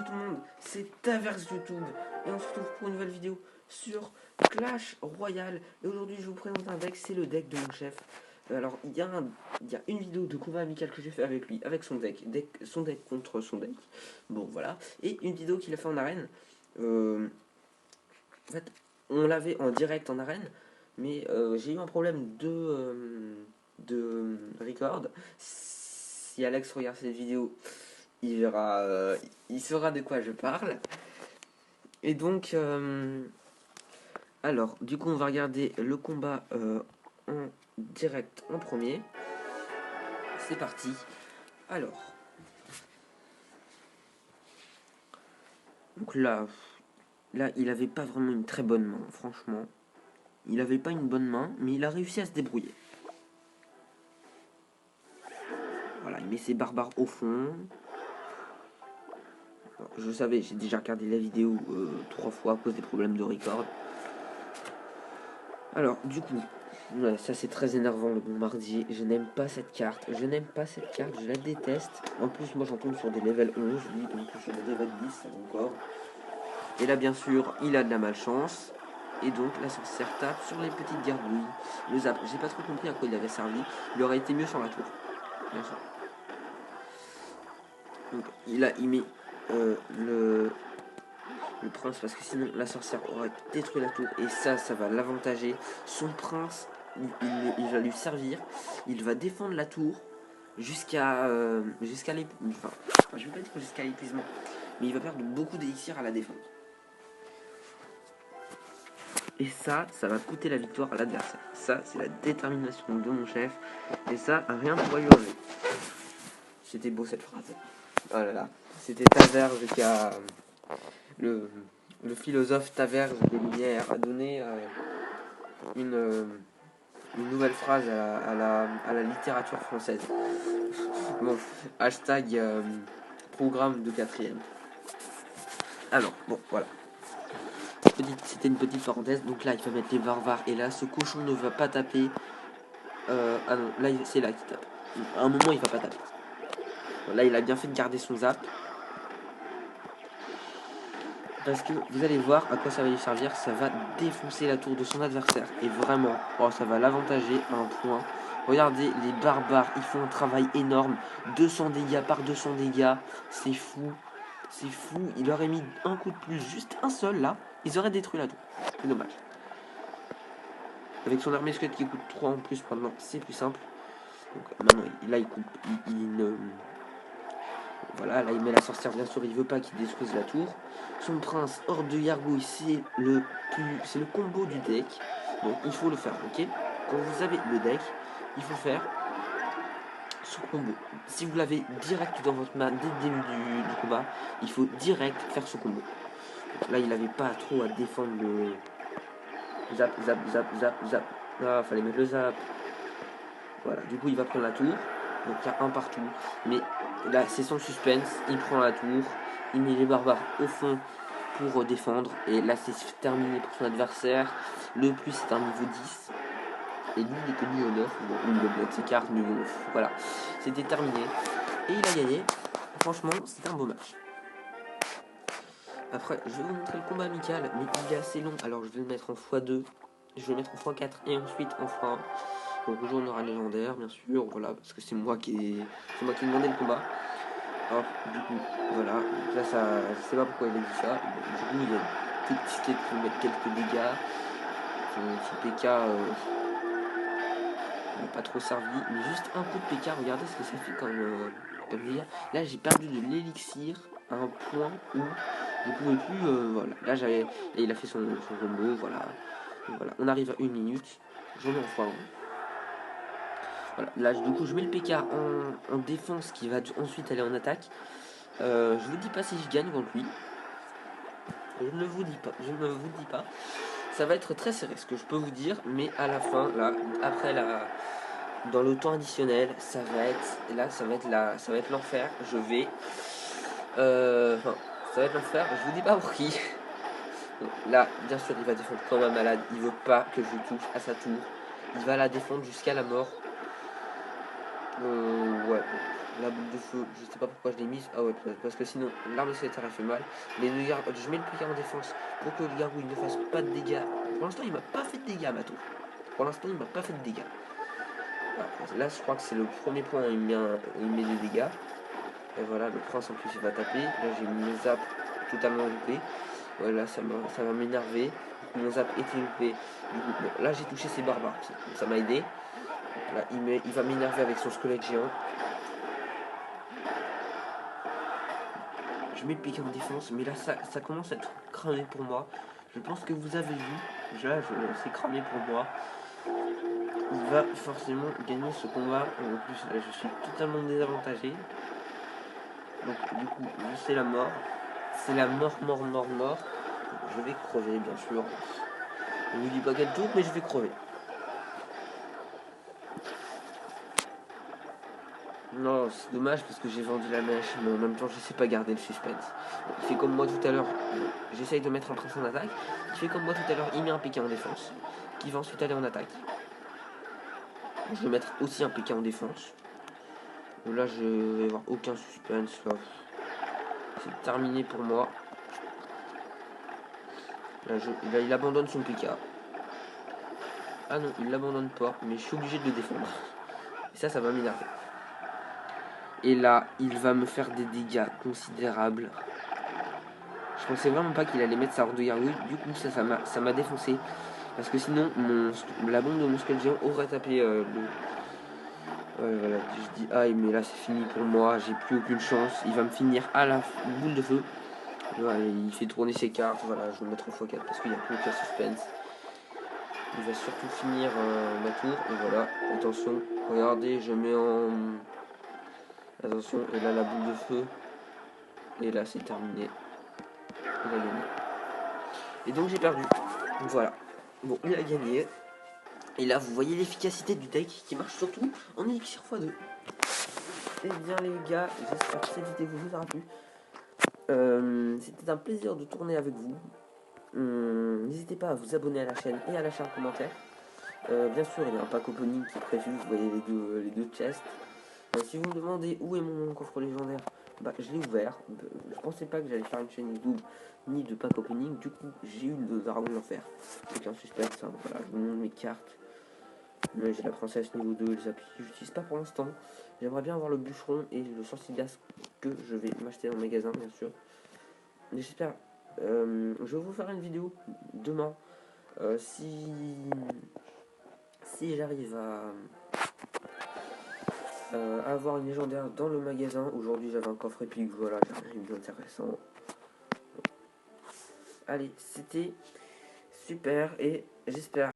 Salut tout le monde, c'est Taverse YouTube et on se retrouve pour une nouvelle vidéo sur Clash Royale. Et aujourd'hui je vous présente un deck, c'est le deck de mon chef. Alors il y a une vidéo de combat amical que j'ai fait avec lui, avec son deck contre son deck. Bon voilà, et une vidéo qu'il a fait en arène. En fait, on l'avait en direct en arène, mais j'ai eu un problème de record. Si Alex regarde cette vidéo, il verra, il saura de quoi je parle. Et donc, alors, du coup, on va regarder le combat en direct en premier. C'est parti. Alors, donc là, il avait pas vraiment une très bonne main, franchement. Il avait pas une bonne main, mais il a réussi à se débrouiller. Voilà, il met ses barbares au fond. Je savais, j'ai déjà regardé la vidéo 3 fois à cause des problèmes de record. Alors, du coup, ouais, ça c'est très énervant le bombardier. Je n'aime pas cette carte. Je la déteste. En plus, moi j'en tombe sur des level 11, lui donc sur des level 10 encore. Et là, bien sûr, il a de la malchance. Et donc, la sorcière tape sur les petites gargouilles. Le zap, j'ai pas trop compris à quoi il avait servi. Il aurait été mieux sur la tour. Bien sûr. Donc, il met le prince parce que sinon la sorcière aurait détruit la tour et ça va l'avantager. Son prince, il va lui servir. Il va défendre la tour jusqu'à l'épuisement. Enfin, je vais pas dire jusqu'à l'épuisement, mais il va perdre beaucoup d'élixir à la défendre. Et ça va coûter la victoire à l'adversaire. Ça, c'est la détermination de mon chef. Et ça, rien ne pourrait lui enlever. C'était beau cette phrase. Oh là là. C'était Taverge qui a... Le philosophe Taverge des Lumières a donné une nouvelle phrase à la littérature française. Bon, hashtag programme de 4ème. Alors, bon, voilà. C'était une petite parenthèse. Donc là, il va mettre les barbares. Et là, ce cochon ne va pas taper. Ah non, là, c'est là qu'il tape. À un moment, il va pas taper. Bon, là, il a bien fait de garder son zap. Parce que vous allez voir à quoi ça va lui servir. Ça va défoncer la tour de son adversaire. Et vraiment, ça va l'avantager à un point. Regardez, les barbares, ils font un travail énorme. 200 dégâts par 200 dégâts. C'est fou. C'est fou. Il aurait mis un coup de plus, juste un seul là. Ils auraient détruit la tour. C'est dommage. Avec son armée squelette qui coûte 3 en plus maintenant, c'est plus simple. Donc maintenant, là, il coupe. Voilà, là il met la sorcière, bien sûr, il veut pas qu'il détruise la tour. Son prince, hors de gargouille, c'est le combo du deck. Donc il faut le faire, ok. Quand vous avez le deck, il faut faire ce combo. Si vous l'avez direct dans votre main dès le début du combat, il faut direct faire ce combo. Donc là, il n'avait pas trop à défendre le zap. Ah, fallait mettre le zap. Voilà, du coup, il va prendre la tour. Donc il y a un partout. Mais là, c'est son suspense. Il prend la tour. Il met les barbares au fond pour défendre. Et là, c'est terminé pour son adversaire. Le plus, c'est un niveau 10. Et lui, il était niveau 9. Bon, il bloque ses cartes, niveau 9. Voilà, c'était terminé. Et il a gagné. Franchement, c'était un beau match. Après, je vais vous montrer le combat amical. Mais il est assez long. Alors, je vais le mettre en x2. Je vais le mettre en x4 et ensuite en x1. Donc aujourd'hui on aura légendaire bien sûr, voilà, parce que c'est moi qui ai demandé le combat. Alors du coup, voilà, donc là ça, je sais pas pourquoi il a dit ça. Bon, du coup il y a une petite skate pour mettre quelques dégâts. Ce PK n'a pas trop servi, mais juste un coup de PK, regardez ce que ça fait comme dégâts. Là j'ai perdu de l'élixir à un point où je pouvais plus, voilà, là j'avais, et il a fait son combo, voilà. Donc, voilà, on arrive à 1 minute, j'en ai enfin. Voilà, là du coup je mets le PK en défense qui va ensuite aller en attaque. Je vous dis pas si je gagne contre lui. Je ne vous dis pas. Ça va être très serré ce que je peux vous dire, mais à la fin, là, après dans le temps additionnel, ça va être l'enfer. Je vais. Ça va être l'enfer, je vous dis pas pour qui. Donc, là, bien sûr, il va défendre comme un malade. Il veut pas que je touche à sa tour. Il va la défendre jusqu'à la mort. Ouais, la boule de feu, je sais pas pourquoi je l'ai mise. Ah ouais, parce que sinon l'arme de sceptre elle fait mal. Mais je mets le piquet en défense pour que le gargouille ne fasse pas de dégâts. Pour l'instant il m'a pas fait de dégâts ma tour. Pour l'instant il m'a pas fait de dégâts. Voilà. Là je crois que c'est le premier point où il met des dégâts. Et voilà, le prince en plus il va taper. Là j'ai mis le zap totalement loupé. Voilà, ça va m'énerver. Mon zap était loupé. Du coup, bon, là j'ai touché ses barbares. Ça m'a aidé. Là il va m'énerver avec son squelette géant. Je mets le piqué en défense, mais là ça commence à être cramé pour moi. Je pense que vous avez vu. Là c'est cramé pour moi. Il va forcément gagner ce combat. En plus là je suis totalement désavantagé. Donc du coup c'est la mort. C'est la mort. Je vais crever bien sûr. Je ne vous dis pas quel tour, mais je vais crever. Non, c'est dommage parce que j'ai vendu la mèche, mais en même temps, je sais pas garder le suspense. Il fait comme moi tout à l'heure, j'essaye de mettre un prince en attaque. Il fait comme moi tout à l'heure, il met un piquet en défense, qui va ensuite aller en attaque. Je vais mettre aussi un piquet en défense. Donc là, je vais avoir aucun suspense. C'est terminé pour moi. Là, il abandonne son piquet. Ah non, il l'abandonne pas, mais je suis obligé de le défendre. Et ça va m'énerver. Et là, il va me faire des dégâts considérables. Je pensais vraiment pas qu'il allait mettre sa horde de gargouille. Du coup, ça m'a défoncé. Parce que sinon, la bombe de mon squelette géant aurait tapé le. Ouais, voilà, je dis aïe, mais là c'est fini pour moi. J'ai plus aucune chance. Il va me finir à la boule de feu. Voilà, il fait tourner ses cartes. Voilà, je vais le mettre en x4 parce qu'il n'y a plus aucun suspense. Il va surtout finir ma tour. Et voilà, attention. Regardez, je mets en. Attention, et là la boule de feu. Et là c'est terminé. Il a gagné. Et donc j'ai perdu. Donc voilà. Bon, il a gagné. Et là, vous voyez l'efficacité du deck qui marche surtout en élixir x2. Et bien les gars, j'espère que cette vidéo vous aura plu. C'était un plaisir de tourner avec vous. N'hésitez pas à vous abonner à la chaîne et à lâcher un commentaire. Bien sûr, il y a un pack opening qui est prévu. Vous voyez les deux chests. Si vous me demandez où est mon coffre légendaire, bah, je l'ai ouvert. Je pensais pas que j'allais faire une chaîne YouTube ni de pack opening. Du coup, j'ai eu le dragon de l'enfer. C'est un suspense. Hein. Voilà, je vous montre mes cartes. J'ai la princesse niveau 2, les appuis que j'utilise pas pour l'instant. J'aimerais bien avoir le bûcheron et le sorcigas que je vais m'acheter dans le magasin, bien sûr. J'espère. Je vais vous faire une vidéo demain. Si j'arrive à avoir une légendaire dans le magasin. Aujourd'hui j'avais un coffre épique, voilà, j'ai rien d'intéressant. Allez, c'était super et j'espère